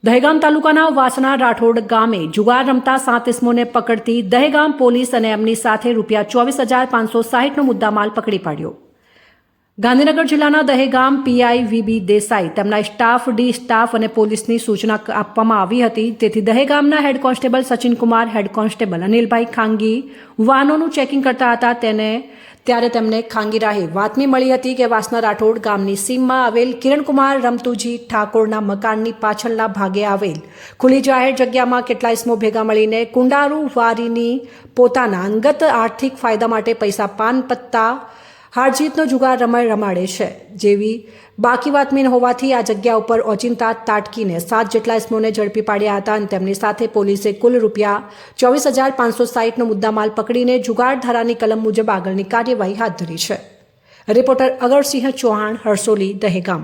દહેગામ તાલુકાના વાસણા રાઠોડ ગામે જુગાર રમતા 7 ઇસમોને પકડતી દહેગામ પોલીસ અને એમની સાથે ₹24,560નો મુદ્દામાલ પકડી પાડ્યો। ગાંધીનગર જિલ્લાના દહેગામ પીઆઈ વીબી દેસાઈ તેમના સ્ટાફ ડી સ્ટાફ અને પોલીસની સૂચના આપવામાં આવી હતી। તેથી દહેગામના head constable Sachinkumar, head constable અનિલભાઈ ખાંગી વાહનોનું ચેકિંગ કરતા હતા। ત્યારે તેમને ખાંગી રાહે બાતમી મળી હતી કે વાસણા રાઠોડ ગામની સીમમાં આવેલ કિરણકુમાર રમતુજી ઠાકોરના મકાનની પાછળના ભાગે આવેલ ખુલ્લી જાહેર જગ્યામાં કેટલા ઇસમો ભેગા મળીને કુંડારૂ વારીની પોતાના અંગત આર્થિક ફાયદા માટે પૈસા પાન પત્તા હારજીતનો જુગાર રમાડે છે। જેવી બાકી બાતમી હોવાથી આ જગ્યા ઉપર ઓચિંતા તાટકીને 7 જેટલા ઇસમોને ઝડપી પાડ્યા હતા અને તેમની સાથે પોલીસે કુલ ₹24,560નો મુદ્દામાલ પકડીને જુગાર ધારાની કલમ મુજબ આગળની કાર્યવાહી હાથ ધરી છે। રિપોર્ટર અગરસિંહ ચૌહાણ, હરસોલી, દહેગામ।